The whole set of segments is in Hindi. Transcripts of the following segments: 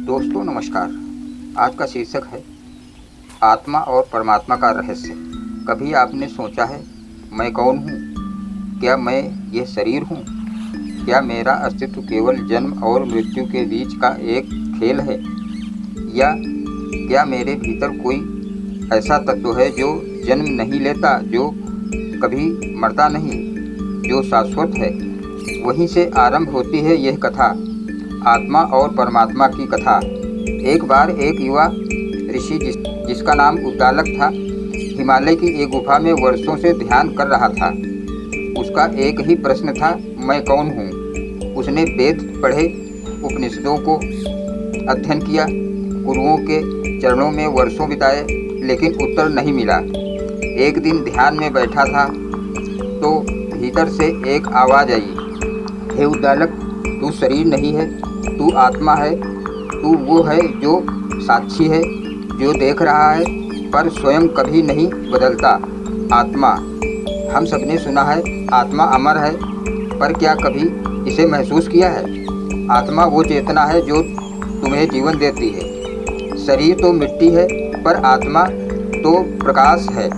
दोस्तों नमस्कार। आज का शीर्षक है आत्मा और परमात्मा का रहस्य। कभी आपने सोचा है मैं कौन हूँ? क्या मैं यह शरीर हूँ? क्या मेरा अस्तित्व केवल जन्म और मृत्यु के बीच का एक खेल है, या क्या मेरे भीतर कोई ऐसा तत्व है जो जन्म नहीं लेता, जो कभी मरता नहीं, जो शाश्वत है? वहीं से आरंभ होती है यह कथा, आत्मा और परमात्मा की कथा। एक बार एक युवा ऋषि जिसका नाम उद्दालक था, हिमालय की एक गुफा में वर्षों से ध्यान कर रहा था। उसका एक ही प्रश्न था, मैं कौन हूँ? उसने वेद पढ़े, उपनिषदों को अध्ययन किया, गुरुओं के चरणों में वर्षों बिताए, लेकिन उत्तर नहीं मिला। एक दिन ध्यान में बैठा था तो भीतर से एक आवाज़ आई, हे उद्दालक, तू शरीर नहीं है, तू आत्मा है। तू वो है जो साक्षी है, जो देख रहा है पर स्वयं कभी नहीं बदलता। आत्मा, हम सबने सुना है आत्मा अमर है, पर क्या कभी इसे महसूस किया है? आत्मा वो चेतना है जो तुम्हें जीवन देती है। शरीर तो मिट्टी है, पर आत्मा तो प्रकाश है,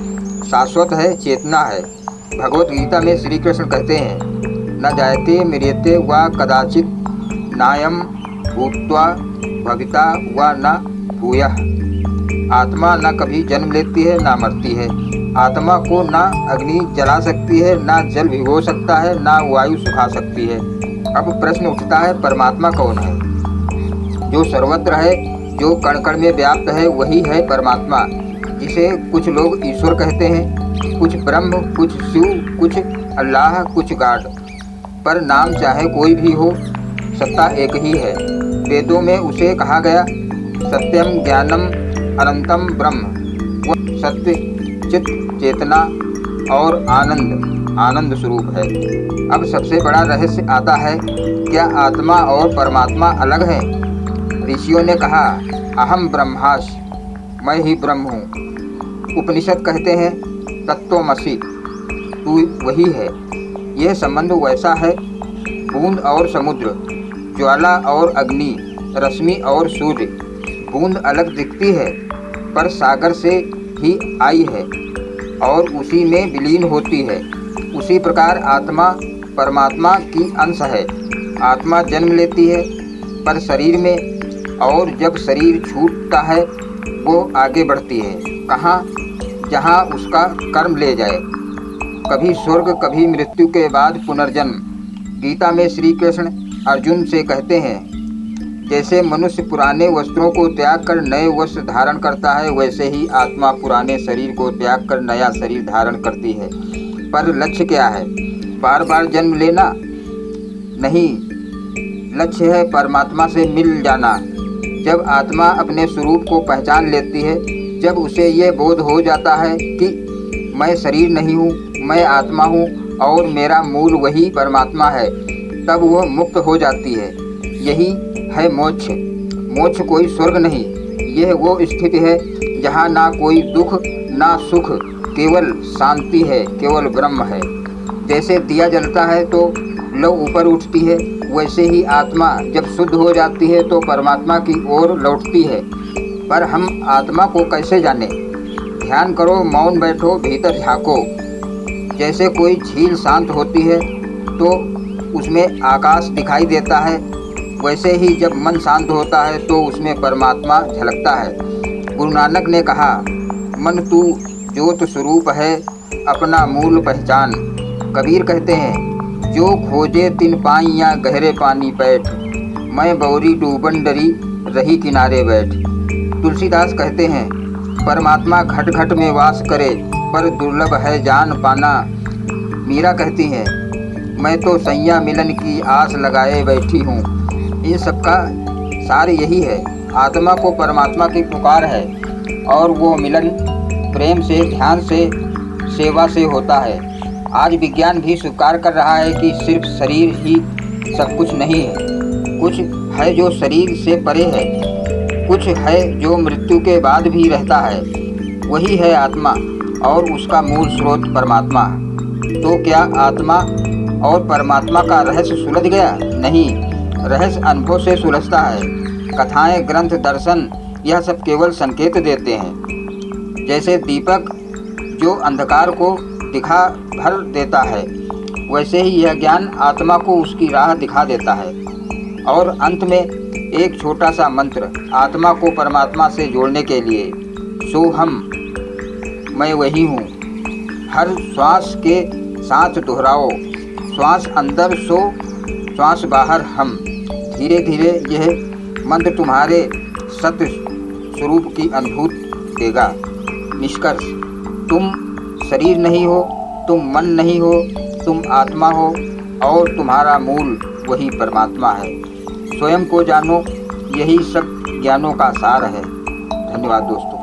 शाश्वत है, चेतना है। भगवत गीता में श्री कृष्ण कहते हैं, न जायते म्रियते व कदाचित नायम भूत्वा भविता व न भूयः। आत्मा न कभी जन्म लेती है, न मरती है। आत्मा को न अग्नि जला सकती है, न जल भिगो सकता है, न वायु सुखा सकती है। अब प्रश्न उठता है, परमात्मा कौन है? जो सर्वत्र है, जो कण कण में व्याप्त है, वही है परमात्मा, जिसे कुछ लोग ईश्वर कहते हैं, कुछ ब्रह्म, कुछ शिव, कुछ अल्लाह, कुछ गॉड। पर नाम चाहे कोई भी हो, सत्ता एक ही है। वेदों में उसे कहा गया, सत्यम ज्ञानम अनंतम ब्रह्म। वह सत्य, चित, चेतना और आनंद स्वरूप है। अब सबसे बड़ा रहस्य आता है, क्या आत्मा और परमात्मा अलग हैं? ऋषियों ने कहा, अहम ब्रह्मास्मि, मैं ही ब्रह्म हूँ। उपनिषद कहते हैं, तत्त्वमसि, तू वही है। यह संबंध वैसा है, बूंद और समुद्र, ज्वाला और अग्नि, रश्मि और सूर्य। बूंद अलग दिखती है, पर सागर से ही आई है और उसी में विलीन होती है। उसी प्रकार आत्मा परमात्मा की अंश है। आत्मा जन्म लेती है, पर शरीर में, और जब शरीर छूटता है वो आगे बढ़ती है। कहाँ? जहाँ उसका कर्म ले जाए। कभी स्वर्ग, कभी मृत्यु के बाद पुनर्जन्म। गीता में श्री कृष्ण अर्जुन से कहते हैं, जैसे मनुष्य पुराने वस्त्रों को त्याग कर नए वस्त्र धारण करता है, वैसे ही आत्मा पुराने शरीर को त्याग कर नया शरीर धारण करती है। पर लक्ष्य क्या है? बार बार जन्म लेना नहीं, लक्ष्य है परमात्मा से मिल जाना। जब आत्मा अपने स्वरूप को पहचान लेती है, जब उसे ये बोध हो जाता है कि मैं शरीर नहीं हूँ, मैं आत्मा हूँ और मेरा मूल वही परमात्मा है, तब वह मुक्त हो जाती है। यही है मोक्ष। मोक्ष कोई स्वर्ग नहीं, यह वो स्थिति है जहाँ ना कोई दुख ना सुख, केवल शांति है, केवल ब्रह्म है। जैसे दिया जलता है तो लौ ऊपर उठती है, वैसे ही आत्मा जब शुद्ध हो जाती है तो परमात्मा की ओर लौटती है। पर हम आत्मा को कैसे जानें? ध्यान करो, मौन बैठो, भीतर झाँको। जैसे कोई झील शांत होती है तो उसमें आकाश दिखाई देता है, वैसे ही जब मन शांत होता है तो उसमें परमात्मा झलकता है। गुरु नानक ने कहा, मन तू ज्योत स्वरूप है, अपना मूल पहचान। कबीर कहते हैं, जो खोजे तिन पाइयाँ गहरे पानी बैठ, मैं बौरी डूबन डरी रही किनारे बैठ। तुलसीदास कहते हैं, परमात्मा घट घट में वास करे, पर दुर्लभ है जान पाना। मीरा कहती हैं, मैं तो सैया मिलन की आस लगाए बैठी हूँ। इन सब का सार यही है, आत्मा को परमात्मा की पुकार है और वो मिलन प्रेम से, ध्यान से, सेवा से होता है। आज विज्ञान भी स्वीकार कर रहा है कि सिर्फ शरीर ही सब कुछ नहीं है। कुछ है जो शरीर से परे है, कुछ है जो मृत्यु के बाद भी रहता है। वही है आत्मा और उसका मूल स्रोत परमात्मा। तो क्या आत्मा और परमात्मा का रहस्य सुलझ गया? नहीं, रहस्य अनुभव से सुलझता है। कथाएं, ग्रंथ, दर्शन यह सब केवल संकेत देते हैं। जैसे दीपक जो अंधकार को दिखा भर देता है, वैसे ही यह ज्ञान आत्मा को उसकी राह दिखा देता है। और अंत में एक छोटा सा मंत्र आत्मा को परमात्मा से जोड़ने के लिए, सो हम, मैं वही हूँ। हर श्वास के साथ दोहराओ, श्वास अंदर सो, श्वास बाहर हम। धीरे धीरे यह मंत्र तुम्हारे सत्य स्वरूप की अनुभूति देगा। निष्कर्ष, तुम शरीर नहीं हो, तुम मन नहीं हो, तुम आत्मा हो और तुम्हारा मूल वही परमात्मा है। स्वयं को जानो, यही सब ज्ञानों का सार है। धन्यवाद दोस्तों।